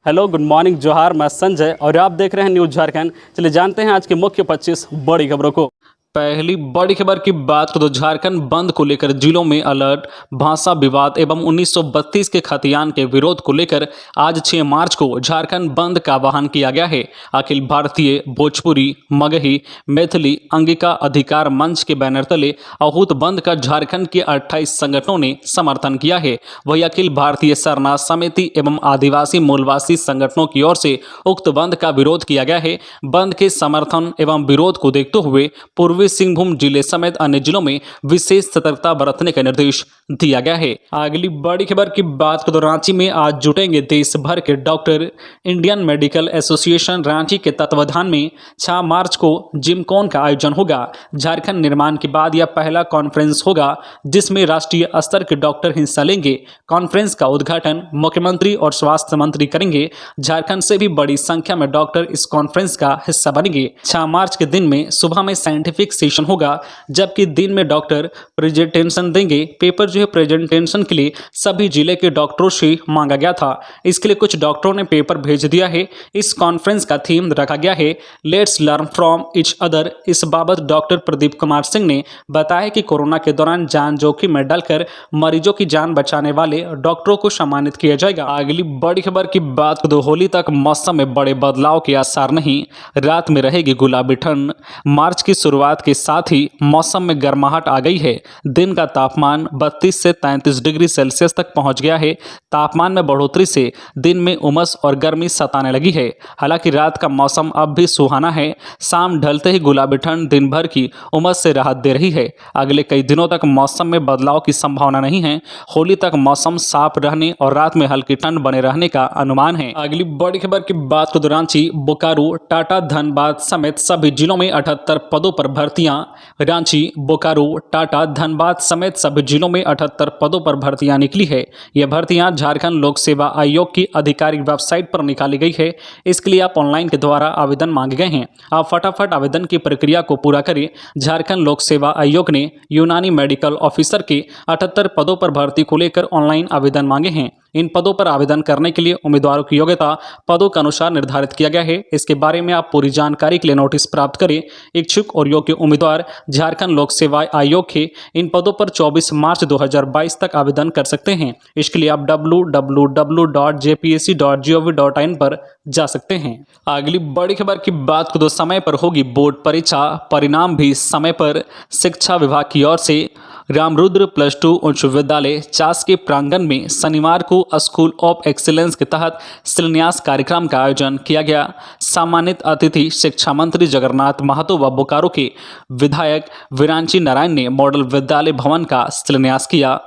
Hello, good morning, जोहार। मैं संजय और आप देख रहे हैं न्यूज़ झारखंड। चलिए जानते हैं आज की मुख्य 25 बड़ी खबरों को। पहली बड़ी खबर की बात करें तो झारखंड बंद को लेकर जिलों में अलर्ट। भाषा विवाद एवं 1932 के खतियान के विरोध को लेकर आज 6 मार्च को झारखंड बंद का आह्वान किया गया है। अखिल भारतीय भोजपुरी मगही मैथिली अंगिका अधिकार मंच के बैनर तले अहूत बंद का झारखंड के 28 संगठनों ने समर्थन किया है। वही अखिल भारतीय सरना समिति एवं आदिवासी मूलवासी संगठनों की ओर से उक्त बंद का विरोध किया गया है। बंद के समर्थन एवं विरोध को देखते हुए पूर्वी सिंहभूम जिले समेत अन्य जिलों में विशेष सतर्कता बरतने का निर्देश दिया गया है। अगली बड़ी खबर की बात करें तो रांची में आज जुटेंगे देश भर के doctor. Indian medical association Ranchi के तत्वाधान में 6 मार्च को जिमकॉन का आयोजन होगा। झारखंड निर्माण के बाद यह पहला कॉन्फ्रेंस होगा जिसमें राष्ट्रीय स्तर के डॉक्टर हिस्सा लेंगे। कॉन्फ्रेंस का उद्घाटन मुख्यमंत्री और स्वास्थ्य मंत्री करेंगे। झारखंड से भी बड़ी संख्या में डॉक्टर इस कॉन्फ्रेंस का हिस्सा बनेंगे। 6 मार्च के दिन में सुबह में साइंटिफिक सेशन होगा, जबकि दिन में डॉक्टर प्रेजेंटेशन देंगे। पेपर जो है प्रेजेंटेशन के लिए सभी जिले के डॉक्टरों से मांगा गया था। इसके लिए कुछ डॉक्टरों ने पेपर भेज दिया है। इस कॉन्फ्रेंस का थीम रखा गया है let's learn from each other. इस बाबत डॉक्टर प्रदीप कुमार सिंह ने बताया कि कोरोना के दौरान जान जोखिम में डालकर मरीजों की जान बचाने वाले डॉक्टरों को सम्मानित किया जाएगा। अगली बड़ी खबर की बात करें तो होली तक मौसम में बड़े बदलाव के आसार नहीं। रात में रहेगी गुलाबी ठंड। मार्च की शुरुआत के साथ ही मौसम में गर्माहट आ गई है। दिन का तापमान 32 से 33 डिग्री सेल्सियस तक पहुंच गया है। तापमान में बढ़ोतरी से दिन में उमस और गर्मी सताने लगी है। हालांकि रात का मौसम अब भी सुहाना है। शाम ढलते ही गुलाबी ठंड दिन भर की उमस से राहत दे रही है। अगले कई दिनों तक मौसम में बदलाव की संभावना नहीं है। होली तक मौसम साफ रहने और रात में हल्की ठंड बने रहने का अनुमान है। अगली बड़ी खबर की बात करें तो रांची, बोकारो, टाटा, धनबाद समेत सभी जिलों में 78 पदों पर भर्तियां। रांची, बोकारो, टाटा, धनबाद समेत सभी जिलों में 78 पदों पर भर्तियां निकली है। यह भर्तियां झारखंड लोक सेवा आयोग की आधिकारिक वेबसाइट पर निकाली गई है। इसके लिए आप ऑनलाइन के द्वारा आवेदन मांगे गए हैं। आप फटाफट आवेदन की प्रक्रिया को पूरा करें। झारखंड लोक सेवा आयोग ने यूनानी मेडिकल ऑफिसर के 78 पदों पर भर्ती को लेकर ऑनलाइन आवेदन मांगे हैं। इन पदों पर आवेदन करने के लिए उम्मीदवारों की योग्यता पदों के अनुसार निर्धारित किया गया है। इसके बारे में आप पूरी जानकारी के लिए नोटिस प्राप्त करें। इच्छुक और योग्य उम्मीदवार झारखंड लोक सेवा आयोग के इन पदों पर 24 मार्च 2022 तक आवेदन कर सकते हैं। इसके लिए आप www.jpsc.gov.in पर जा सकते हैं। अगली बड़ी खबर की बात करें तो समय पर होगी बोर्ड परीक्षा, परिणाम भी समय पर। शिक्षा विभाग की ओर से रामरुद्र +2 उच्च विद्यालय चास के प्रांगण में शनिवार को स्कूल ऑफ एक्सीलेंस के तहत शिलान्यास कार्यक्रम का आयोजन किया गया। सम्मानित अतिथि शिक्षा मंत्री जगन्नाथ महतो व बोकारो के विधायक विरांची नारायण ने मॉडल विद्यालय भवन का शिलान्यास किया।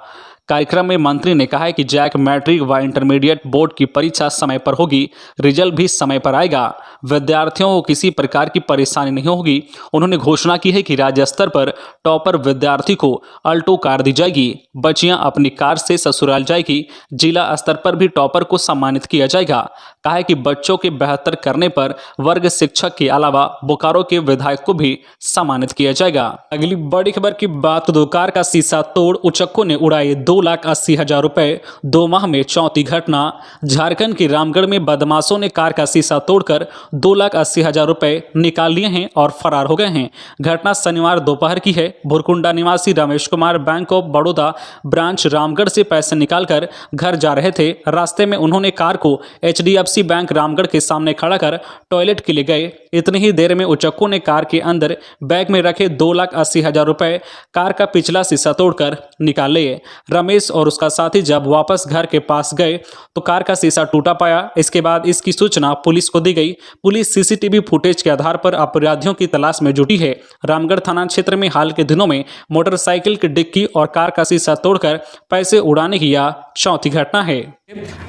कार्यक्रम में मंत्री ने कहा है कि जैक मैट्रिक व इंटरमीडिएट बोर्ड की परीक्षा समय पर होगी। रिजल्ट भी समय पर आएगा। विद्यार्थियों को किसी प्रकार की परेशानी नहीं होगी। उन्होंने घोषणा की है कि राज्य स्तर पर टॉपर विद्यार्थी को अल्टो कार दी जाएगी। बच्चियां अपनी कार से ससुराल जाएगी। जिला स्तर पर भी टॉपर को सम्मानित किया जाएगा। कहा है कि बच्चों के बेहतर करने पर वर्ग शिक्षक के अलावा बोकारो के विधायक को भी सम्मानित किया जाएगा। अगली बड़ी खबर की बात तो कार का शीशा तोड़ उचक्कों ने उड़ाए 2,80,000 रुपए। 2 माह में चौथी घटना। झारखंड के रामगढ़ में बदमाशों ने कार का शीशा तोड़कर 2,80,000 रुपए निकाल लिए हैं और फरार हो गए हैं। घटना शनिवार दोपहर की है। भुरकुंडा निवासी Ramesh Kumar bank of Baroda branch Ramgarh से पैसे निकालकर घर जा रहे थे। रास्ते में उन्होंने कार को HDFC बैंक रामगढ़ के सामने खड़ा कर टॉयलेट के लिए गए। इतनी ही देर में उचक्कों ने कार के अंदर बैग में रखे 2,80,000 रुपए कार का पिछला शीशा तोड़कर निकाल लिए। रमेश और उसका साथी जब वापस घर के पास गए तो कार का शीशा टूटा पाया। इसके बाद इसकी सूचना पुलिस को दी गई। पुलिस CCTV फुटेज के आधार पर अपराधियों की तलाश में जुटी है। रामगढ़ थाना क्षेत्र में हाल के दिनों में मोटरसाइकिल की डिक्की और कार का शीशा तोड़कर पैसे उड़ाने की यह चौथी घटना है।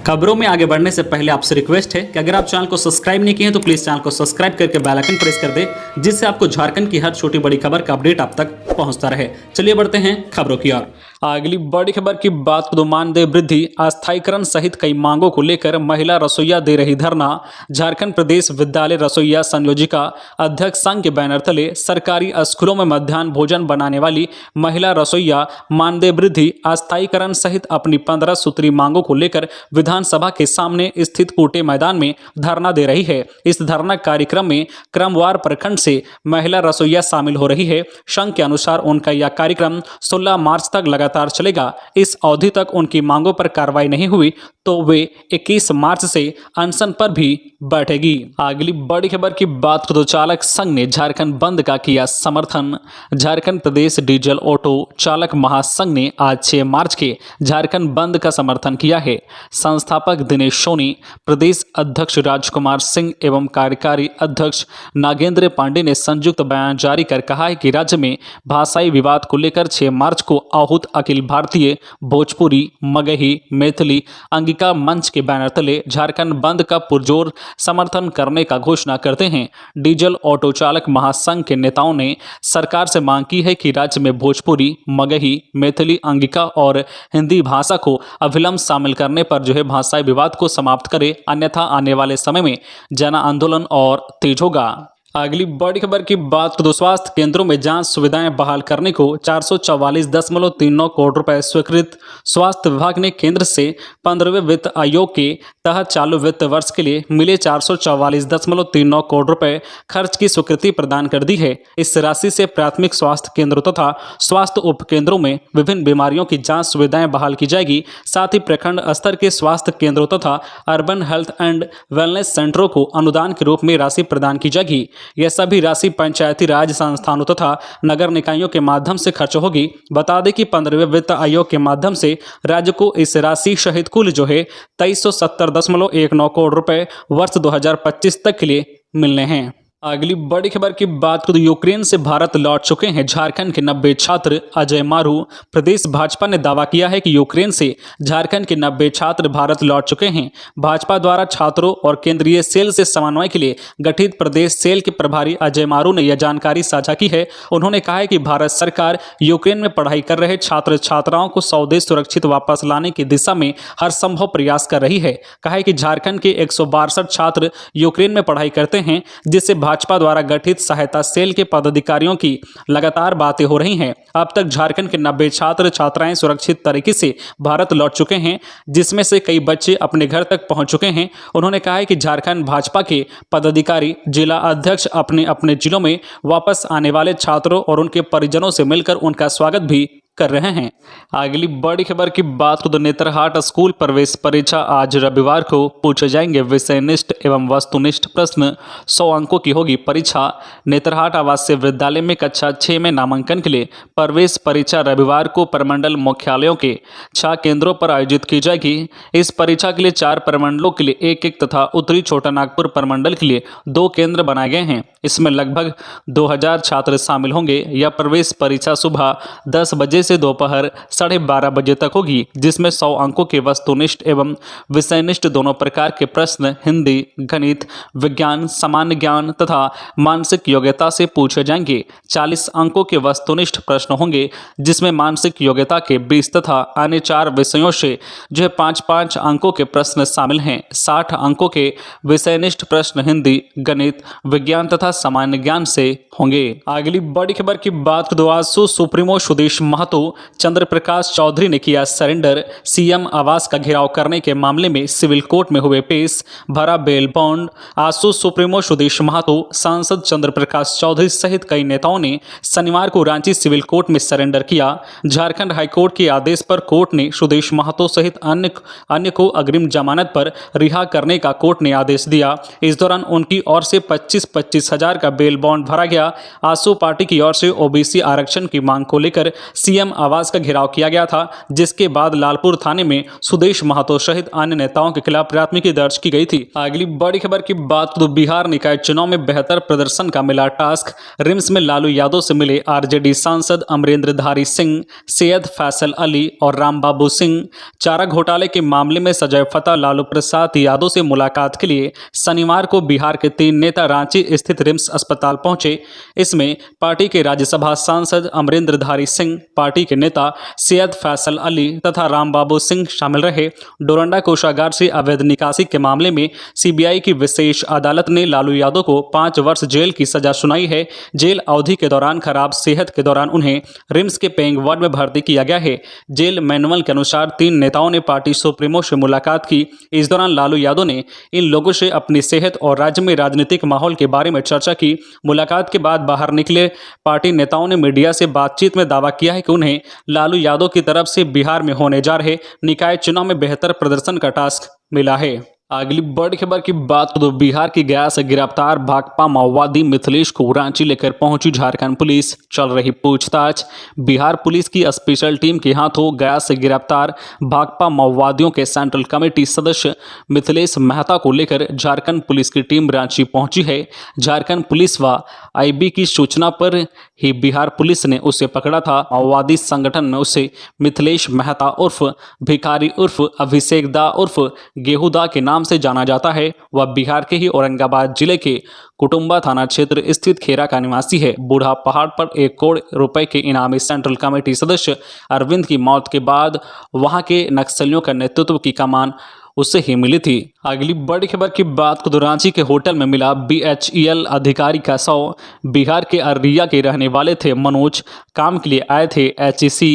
खबरों में आगे बढ़ने से पहले आपसे रिक्वेस्ट है कि अगर आप चैनल को सब्सक्राइब नहीं किए हैं तो प्लीज चैनल को सब्सक्राइब करके बेल आइकन प्रेस कर दें, जिससे आपको झारखंड की हर छोटी बड़ी खबर का अपडेट आप तक पहुंचता रहे। चलिए बढ़ते हैं खबरों की ओर। अगली बड़ी खबर की बात करें तो मानदेय वृद्धि अस्थायीकरण सहित कई मांगों को लेकर महिला रसोईया दे रही धरना। झारखंड प्रदेश विद्यालय रसोईया संयोजिका अध्यक्ष संघ के बैनर तले सरकारी स्कूलों में मध्याह्न भोजन बनाने वाली महिला रसोईया मानदेय वृद्धि अस्थायीकरण सहित अपनी 15 सूत्री मांगों को लेकर विधानसभा के सामने स्थित कोटे मैदान में धरना दे रही है। इस धरना कार्यक्रम में क्रमवार प्रखंड से महिला रसोईया शामिल हो रही है। संघ के अनुसार उनका यह कार्यक्रम 16 मार्च तक लगातार चलेगा। इस अवधि तक उनकी मांगों पर कार्रवाई नहीं हुई तो वे 21 मार्च से अनशन पर भी बैठेगी। अगली बड़ी खबर की बात करें तो चालक संघ ने झारखंड बंद का किया समर्थन। झारखंड प्रदेश डीजल ऑटो चालक महासंघ ने आज 6 मार्च के झारखंड बंद का समर्थन किया है। संस्थापक दिनेश सोनी, प्रदेश अध्यक्ष राजकुमार सिंह एवं कार्यकारी अध्यक्ष नागेंद्र पांडे ने संयुक्त बयान जारी कर कहा है कि राज्य में भाषाई विवाद को लेकर 6 मार्च को आहूत अखिल भारतीय भोजपुरी मगही मैथिली अंगिका मंच के बैनर तले झारखंड बंद का पुरजोर समर्थन करने का घोषणा करते हैं। डीजल ऑटो चालक महासंघ के नेताओं ने सरकार से मांग की है कि राज्य में भोजपुरी मगही मैथिली अंगिका और हिंदी भाषा को अविलंब शामिल करने पर जो है भाषाई विवाद को समाप्त करे, अन्यथा आने वाले समय में जन आंदोलन और तेज होगा। अगली बड़ी खबर की बात तो स्वास्थ्य केंद्रों में जांच सुविधाएं बहाल करने को 444.39 करोड़ रुपए स्वीकृत। स्वास्थ्य विभाग ने केंद्र से 15वें वित्त आयोग के तहत चालू वित्त वर्ष के लिए मिले 444.39 करोड़ रुपए खर्च की स्वीकृति प्रदान कर दी है। इस राशि से प्राथमिक स्वास्थ्य केंद्रों तथा स्वास्थ्य उपकेंद्रों में विभिन्न बीमारियों की जाँच सुविधाएं बहाल की जाएगी। साथ ही प्रखंड स्तर के स्वास्थ्य केंद्रों तथा अर्बन हेल्थ एंड वेलनेस सेंटरों को अनुदान के रूप में राशि प्रदान की जाएगी। यह सभी राशि पंचायती राज संस्थानों तथा नगर निकायों के माध्यम से खर्च होगी। बता दें कि 15वें वित्त आयोग के माध्यम से राज्य को इस राशि सहित कुल जो है 2370.19 करोड़ रुपए वर्ष 2025 तक के लिए मिलने हैं। अगली बड़ी खबर की बात करें तो यूक्रेन से भारत लौट चुके हैं झारखंड के 90 छात्र। अजय मारू, प्रदेश भाजपा ने दावा किया है कि यूक्रेन से झारखंड के 90 छात्र भारत लौट चुके हैं। भाजपा द्वारा छात्रों और केंद्रीय सेल से समन्वय के लिए गठित प्रदेश सेल के प्रभारी अजय मारू ने यह जानकारी साझा की है। उन्होंने कहा है कि भारत सरकार यूक्रेन में पढ़ाई कर रहे छात्र छात्राओं को स्वदेश सुरक्षित वापस लाने की दिशा में हर संभव प्रयास कर रही है। कहा है कि झारखंड के 162 छात्र यूक्रेन में पढ़ाई करते हैं, जिससे भाजपा द्वारा गठित सहायता सेल के पदाधिकारियों की लगातार बातें हो रही हैं। अब तक झारखंड के 90 छात्र छात्राएं सुरक्षित तरीके से भारत लौट चुके हैं, जिसमें से कई बच्चे अपने घर तक पहुंच चुके हैं। उन्होंने कहा है कि झारखंड भाजपा के पदाधिकारी जिला अध्यक्ष अपने अपने जिलों में वापस आने वाले छात्रों और उनके परिजनों से मिलकर उनका स्वागत भी कर रहे हैं। अगली बड़ी खबर की बात तो नेतरहाट स्कूल प्रवेश परीक्षा आज रविवार को पूछे जाएंगे विषयनिष्ठ एवं वस्तुनिष्ठ प्रश्न। 100 अंकों की होगी परीक्षा। नेतरहाट आवासीय विद्यालय में कक्षा 6 में नामांकन के लिए प्रवेश परीक्षा रविवार को प्रमंडल मुख्यालयों के 6 केंद्रों पर आयोजित की जाएगी। इस परीक्षा के लिए 4 प्रमंडलों के लिए 1-1 तथा उत्तरी छोटा नागपुर प्रमंडल के लिए 2 केंद्र बनाए गए हैं। इसमें लगभग 2000 छात्र शामिल होंगे। यह प्रवेश परीक्षा सुबह 10 बजे से दोपहर 12:30 बजे तक होगी, जिसमें 100 अंकों के वस्तुनिष्ठ एवं विषयनिष्ठ दोनों प्रकार के प्रश्न हिंदी, गणित, विज्ञान, सामान्य ज्ञान तथा मानसिक योग्यता से पूछे जाएंगे। 40 अंकों के वस्तुनिष्ठ प्रश्न होंगे, जिसमें मानसिक योग्यता के 20 तथा अन्य 4 विषयों से जो है 5-5 अंकों के प्रश्न शामिल हैं। 60 अंकों के विषयनिष्ठ प्रश्न हिंदी, गणित, विज्ञान तथा सामान्य ज्ञान से होंगे। अगली बड़ी खबर की बात करें आसू सुप्रीमो सुदेश महतो चंद्र प्रकाश चौधरी ने किया सरेंडर। सीएम आवास का घेराव करने के मामले में सिविल कोर्ट में हुए पेश, भरा बेल बॉन्ड। आसू सुप्रीमो सुदेश महतो, सांसद चंद्र प्रकाश चौधरी सहित कई नेताओं ने शनिवार को रांची सिविल कोर्ट में सरेंडर किया। झारखंड हाईकोर्ट के आदेश पर कोर्ट ने सुदेश महतो सहित अन्य को अग्रिम जमानत पर रिहा करने का कोर्ट ने आदेश दिया। इस दौरान उनकी ओर से 25-25 हजार का बेल बॉन्ड भरा गया। आसू पार्टी की ओर से ओबीसी आरक्षण की मांग को लेकर सीएम आवास का घेराव किया गया था, जिसके बाद लालपुर थाने में सुदेश महतो सहित अन्य नेताओं के खिलाफ प्राथमिकी दर्ज की गई थी। अगली बड़ी खबर की बात तो बिहार निकाय चुनाव में बेहतर प्रदर्शन का मिला टास्क। रिम्स में लालू यादव से मिले आरजेडी सांसद अमरेंद्रधारी सिंह, सैयद फैसल अली और रामबाबू सिंह। चारा घोटाले के मामले में सजाए-फतह लालू प्रसाद यादव से मुलाकात के लिए शनिवार को बिहार के 3 नेता रांची स्थित रिम्स अस्पताल पहुंचे। इसमें पार्टी के राज्यसभा सांसद अमरेंद्रधारी सिंह, पार्टी के नेता सैयद फैसल अली तथा रामबाबू सिंह शामिल रहे। डोरंडा कोषागार से अवैध निकासी के मामले में सीबीआई की विशेष अदालत ने लालू यादव को 5 वर्ष जेल की सजा सुनाई है। जेल अवधि के दौरान खराब सेहत के दौरान उन्हें रिम्स के पेइंग वार्ड में भर्ती किया गया है। जेल मैनुअल के अनुसार 3 नेताओं ने पार्टी सुप्रीमो से मुलाकात की। इस दौरान लालू यादव ने इन लोगों से अपनी सेहत और राज्य में राजनीतिक माहौल के बारे में चर्चा की। मुलाकात के बाद बाहर निकले पार्टी नेताओं ने मीडिया से बातचीत में दावा किया है कि उन्हें लालू यादव की तरफ से बिहार में होने जा रहे निकाय चुनाव में बेहतर प्रदर्शन का टास्क मिला है। अगली बड़ी खबर की बात तो बिहार की गया से गिरफ्तार भाकपा माओवादी मिथिलेश को रांची लेकर पहुंची झारखंड पुलिस, चल रही पूछताछ। बिहार पुलिस की स्पेशल टीम के हाथों गया से गिरफ्तार भाकपा माओवादियों के सेंट्रल कमेटी सदस्य मिथिलेश मेहता को लेकर झारखंड पुलिस की टीम रांची पहुंची है। झारखंड पुलिस व आईबी की सूचना पर ही बिहार पुलिस ने उसे पकड़ा था। माओवादी संगठन में उसे मिथिलेश मेहता उर्फ भिखारी उर्फ अभिषेक दा उर्फ गेहूदा के नाम से जाना जाता है। वह बिहार के ही औरंगाबाद जिले के कुटुंबा थाना क्षेत्र स्थित खेरा का निवासी है। बूढ़ा पहाड़ पर 1 करोड़ रुपए के इनामी सेंट्रल कमेटी सदस्य अरविंद की मौत के बाद वहां के नक्सलियों का नेतृत्व की कमान उससे ही मिली थी। अगली बड़ी खबर की बात को रांची के होटल में मिला BHEL अधिकारी का शव। बिहार के अररिया के रहने वाले थे मनोज, काम के लिए आए थे HEC।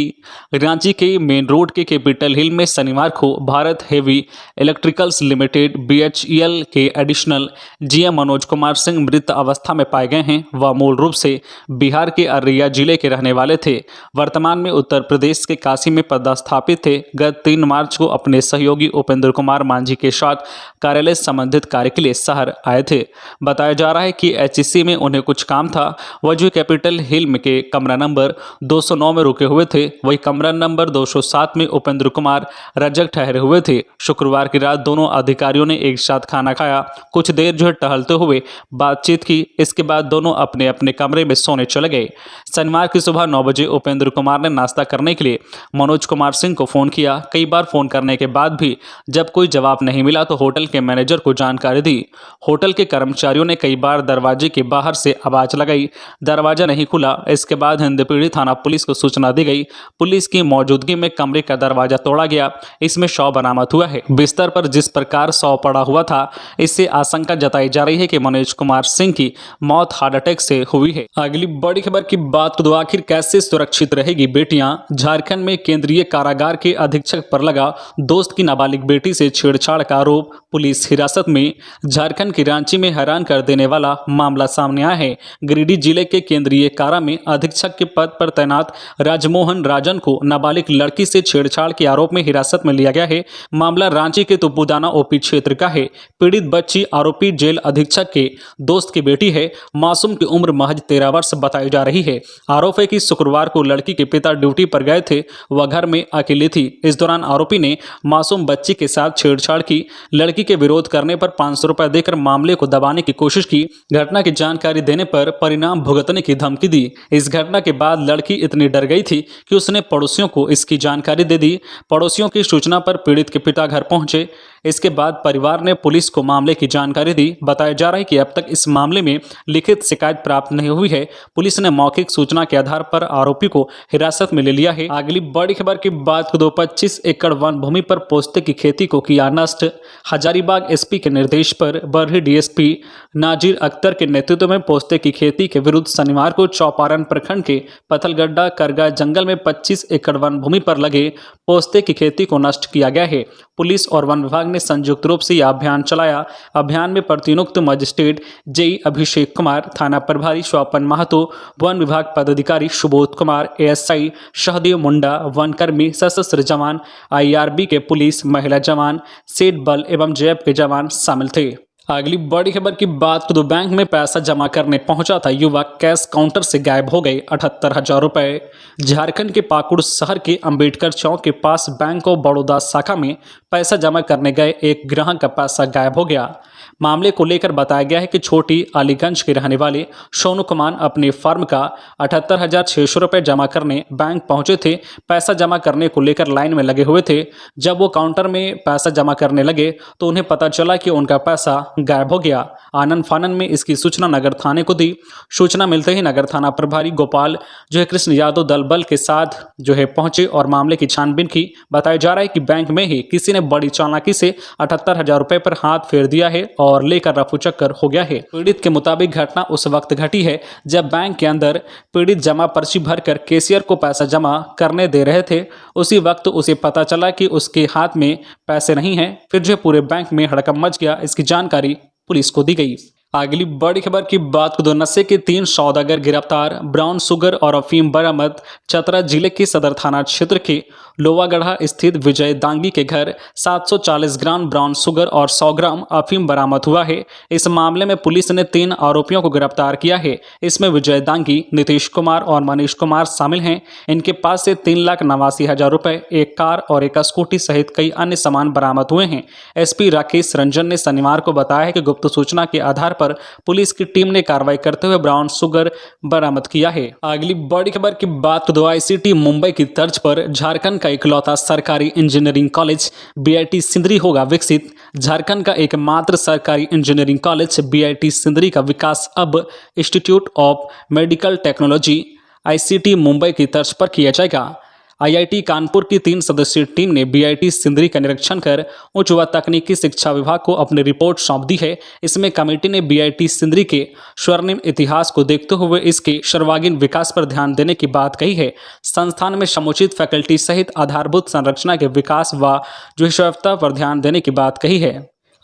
रांची के मेन रोड के कैपिटल हिल में शनिवार को Bharat heavy electricals limited BHEL के एडिशनल GM मनोज कुमार सिंह मृत अवस्था में पाए गए हैं। वह मूल रूप से बिहार के अररिया जिले के रहने वाले थे। वर्तमान में उत्तर प्रदेश के काशी में पदस्थापित थे। गत 3 मार्च को अपने सहयोगी उपेंद्र कुमार मांझी के साथ कार्यालय संबंधित कार्य के लिए शहर आए थे। बताया जा रहा है कि HEC में उन्हें कुछ काम था। वह जो कैपिटल हिल में के कमरा नंबर 209 में रुके हुए थे, वही कमरा नंबर 207 में उपेंद्र कुमार रजक ठहरे हुए थे। शुक्रवार की रात दोनों अधिकारियों ने एक साथ खाना खाया। कुछ देर जो है टहलते हुए बातचीत की। इसके बाद दोनों अपने अपने कमरे में सोने चले गए। शनिवार की सुबह 9 बजे उपेंद्र कुमार ने नाश्ता करने के लिए मनोज कुमार सिंह को फोन किया। कई बार फोन करने के बाद भी जब कोई जवाब नहीं मिला तो होटल के मैनेजर को जानकारी दी। होटल के कर्मचारियों ने कई बार दरवाजे के बाहर से आवाज लगाई, दरवाजा नहीं खुला। इसके बाद हिंदपीढ़ी थाना पुलिस को सूचना दी गई। पुलिस की मौजूदगी में कमरे का दरवाजा तोड़ा गया। इसमें शव बरामद हुआ है। बिस्तर पर जिस प्रकार शव पड़ा हुआ था, इससे आशंका जताई जा रही है कि मनोज कुमार सिंह की मौत हार्ट अटैक से हुई है। अगली बड़ी खबर की बात तो आखिर कैसे सुरक्षित रहेगी बेटियां। झारखंड में केंद्रीय कारागार के अधीक्षक पर लगा दोस्त की नाबालिग बेटी से छेड़छाड़ का आरोप, पुलिस हिरासत में। झारखंड की रांची में हैरान कर देने वाला मामला सामने आया है। गिरिडीह जिले के केंद्रीय कारा में अधीक्षक के पद पर तैनात राजमोहन राजन को नाबालिग लड़की से छेड़छाड़ के आरोप में हिरासत में लिया गया है। मामला रांची के तुपुदाना ओपी क्षेत्र का है। पीड़ित बच्ची आरोपी जेल अधीक्षक के दोस्त की बेटी है। मासूम की उम्र महज 13 वर्ष बताई जा रही है। आरोप है कि शुक्रवार को लड़की के पिता ड्यूटी पर गए थे, वह घर में अकेली थी। इस दौरान आरोपी ने मासूम बच्ची के साथ छेड़छाड़ की। लड़की के विरोध करने पर 500 रुपए देकर मामले को दबाने की कोशिश की। घटना की जानकारी देने पर परिणाम भुगतने की धमकी दी। इस घटना के बाद लड़की इतनी डर गई थी कि उसने पड़ोसियों को इसकी जानकारी दे दी। पड़ोसियों की सूचना पर पीड़ित के पिता घर पहुंचे। इसके बाद परिवार ने पुलिस को मामले की जानकारी दी। बताया जा रहा है कि अब तक इस मामले में लिखित शिकायत प्राप्त नहीं हुई है। पुलिस ने मौखिक सूचना के आधार पर आरोपी को हिरासत में ले लिया है। अगली बड़ी खबर की बात को 25 एकड़ वन भूमि पर पोस्ते की खेती को किया नष्ट। हजारीबाग एसपी के निर्देश पर बरही डीएसपी नाजिर अख्तर के नेतृत्व में पोस्ते की खेती के विरुद्ध शनिवार को चौपारण प्रखंड के पथलगड्डा करगा जंगल में 25 एकड़ वन भूमि पर लगे पोस्ते की खेती को नष्ट किया गया है। पुलिस और वन विभाग ने संयुक्त रूप से यह अभियान चलाया। अभियान में प्रतिनियुक्त मजिस्ट्रेट जेई अभिषेक कुमार, थाना प्रभारी स्वपन महतो, वन विभाग पदाधिकारी सुबोध कुमार, एएसआई सहदेव मुंडा, वनकर्मी, सशस्त्र जवान, IRB के पुलिस, महिला जवान, सेठ बल एवं जैप के जवान शामिल थे। अगली बड़ी खबर की बात तो बैंक में पैसा जमा करने पहुंचा था युवक, कैश काउंटर से गायब हो गए 78,000 रुपए। झारखंड के पाकुड़ शहर के अंबेडकर चौक के पास बैंक ऑफ बड़ौदा शाखा में पैसा जमा करने गए एक ग्राहक का पैसा गायब हो गया। मामले को लेकर बताया गया है कि छोटी अलीगंज के रहने वाले सोनू कुमार अपने फर्म का 78,600 रुपये जमा करने बैंक पहुंचे थे। पैसा जमा करने को लेकर लाइन में लगे हुए थे। जब वो काउंटर में पैसा जमा करने लगे तो उन्हें पता चला कि उनका पैसा गायब हो गया। आनन फानन में इसकी सूचना नगर थाने को दी। सूचना मिलते ही नगर थाना प्रभारी गोपाल कृष्ण यादव दल बल के साथ पहुंचे और मामले की छानबीन की। बताया जा रहा है कि बैंक में ही किसी ने बड़ी चालाकी से 78,000 रुपए पर हाथ फेर दिया है और लेकर रफू चक्कर हो गया है। पीड़ित के मुताबिक घटना उस वक्त घटी है जब बैंक के अंदर पीड़ित जमा पर्ची भरकर कैशियर को पैसा जमा करने दे रहे थे। उसी वक्त उसे पता चला कि उसके हाथ में पैसे नहीं हैं। फिर पूरे बैंक में हड़कंप मच गया। इसकी जानकारी पुलिस को दी गई। अगली बड़ी खबर की बात करें, नशे के 3 सौदागर गिरफ्तार, ब्राउन शुगर और अफीम बरामद। चतरा जिले के सदर थाना क्षेत्र के लोवागढ़ा स्थित विजय दांगी के घर 740 ग्राम ब्राउन शुगर और 100 ग्राम अफीम बरामद हुआ है। इस मामले में पुलिस ने 3 आरोपियों को गिरफ्तार किया है। इसमें विजय दांगी, नीतीश कुमार और मनीष कुमार शामिल हैं। इनके पास से 3,89,000 रुपए, एक कार और एक स्कूटी सहित कई अन्य सामान बरामद हुए हैं। एसपी राकेश रंजन ने शनिवार को बताया है कि गुप्त सूचना के आधार पर पुलिस की टीम ने कार्रवाई करते हुए ब्राउन शुगर बरामद किया है। अगली बड़ी खबर की बात करें, आईसीटी मुंबई की तर्ज पर झारखंड का इकलौता सरकारी इंजीनियरिंग कॉलेज बीआईटी सिंदरी होगा विकसित। झारखंड का एकमात्र सरकारी इंजीनियरिंग कॉलेज बीआईटी सिंदरी का विकास अब institute of medical technology ICT Mumbai की तर्ज पर किया जाएगा। आईआईटी कानपुर की 3 सदस्यीय टीम ने बीआईटी सिंदरी का निरीक्षण कर उच्च व तकनीकी शिक्षा विभाग को अपनी रिपोर्ट सौंप दी है। इसमें कमेटी ने बीआईटी सिंदरी के स्वर्णिम इतिहास को देखते हुए इसके सर्वांगीण विकास पर ध्यान देने की बात कही है। संस्थान में समुचित फैकल्टी सहित आधारभूत संरचना के विकास व स्वायत्तता पर ध्यान देने की बात कही है।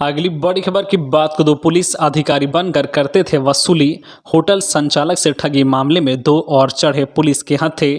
अगली बड़ी खबर की बात करें, पुलिस अधिकारी बनकर करते थे वसूली, होटल संचालक से ठगी मामले में 2 और चढ़े पुलिस के हत्थे।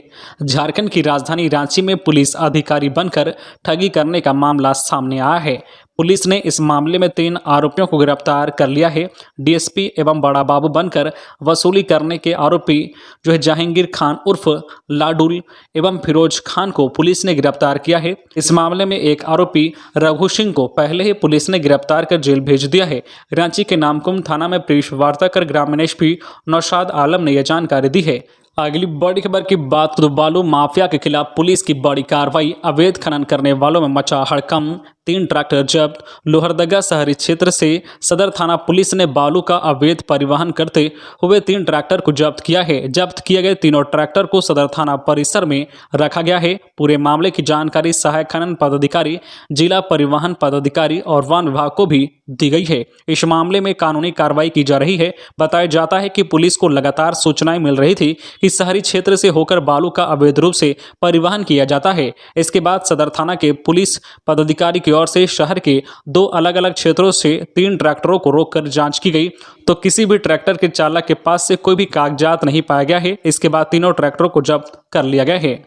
झारखंड की राजधानी रांची में पुलिस अधिकारी बनकर ठगी करने का मामला सामने आया है। पुलिस ने इस मामले में 3 आरोपियों को गिरफ्तार कर लिया है। डीएसपी एवं बड़ा बाबू बनकर वसूली करने के आरोपी जहांगीर खान उर्फ लाडुल एवं फिरोज खान को पुलिस ने गिरफ्तार किया है। इस मामले में एक आरोपी रघु सिंह को पहले ही पुलिस ने गिरफ्तार कर जेल भेज दिया है। रांची के नामकुम थाना में प्रेस वार्ता कर ग्रामीण एसपी नौशाद आलम ने यह जानकारी दी है। अगली बड़ी खबर की बात करें, बालू माफिया के खिलाफ पुलिस की बड़ी कार्रवाई, अवैध खनन करने वालों में मचा हड़कंप, 3 ट्रैक्टर जब्त। लोहरदगा शहरी क्षेत्र से सदर थाना पुलिस ने बालू का अवैध परिवहन करते हुए 3 ट्रैक्टर को जब्त किया है। जब्त किए गए तीनों ट्रैक्टर को सदर थाना परिसर में रखा गया है। पूरे मामले की जानकारी सहायक खनन पदाधिकारी, जिला परिवहन पदाधिकारी और वन विभाग को भी दी गई है। इस मामले में कानूनी कार्रवाई की जा रही है। बताया जाता है कि पुलिस को लगातार सूचनाएं मिल रही थी कि शहरी क्षेत्र से होकर बालू का अवैध रूप से परिवहन किया जाता है। इसके बाद सदर थाना के पुलिस पदाधिकारी की ओर से शहर के 2 अलग अलग क्षेत्रों से 3 ट्रैक्टरों को रोककर जांच की गई, तो किसी भी ट्रैक्टर के चालक के पास से कोई भी कागजात नहीं पाया गया है। इसके बाद तीनों ट्रैक्टरों को जब्त कर लिया गया है।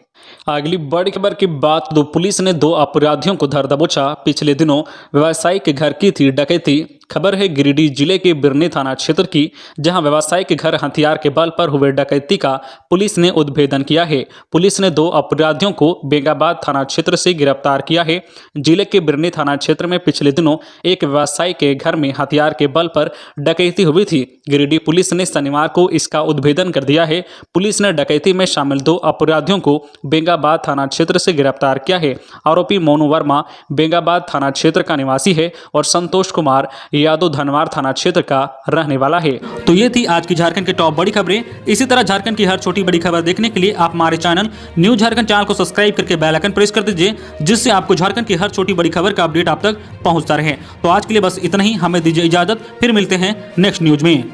अगली बड़ी खबर की बात, पुलिस ने 2 अपराधियों को धर दबोचा। पिछले दिनों व्यवसायी के घर की थी डकैती। खबर है गिरिडीह जिले के बिरनी थाना क्षेत्र की, जहां व्यवसायी के घर हथियार के बल पर हुए डकैती का पुलिस ने उद्भेदन किया है। पुलिस ने 2 अपराधियों को बेगाबाद थाना क्षेत्र से गिरफ्तार किया है। जिले के बिरनी थाना क्षेत्र में पिछले दिनों एक व्यवसायी के घर में हथियार के बल पर डकैती हुई थी। गिरिडीह पुलिस ने शनिवार को इसका उद्भेदन कर दिया है। पुलिस ने डकैती में शामिल 2 अपराधियों को बेगाबाद थाना क्षेत्र से गिरफ्तार किया है। आरोपी मोनू वर्मा बेगाबाद थाना क्षेत्र का निवासी है और संतोष कुमार यादव धनवार थाना क्षेत्र का रहने वाला है। तो ये थी आज की झारखंड की टॉप बड़ी खबरें। इसी तरह झारखंड की हर छोटी बड़ी खबर देखने के लिए आप हमारे चैनल न्यूज झारखंड चैनल को सब्सक्राइब करके बेल आइकन प्रेस कर दीजिए, जिससे आपको झारखंड की हर छोटी बड़ी खबर का अपडेट आप तक पहुंचता रहे। तो आज के लिए बस इतना ही, हमें दीजिए इजाजत, फिर मिलते हैं नेक्स्ट न्यूज में।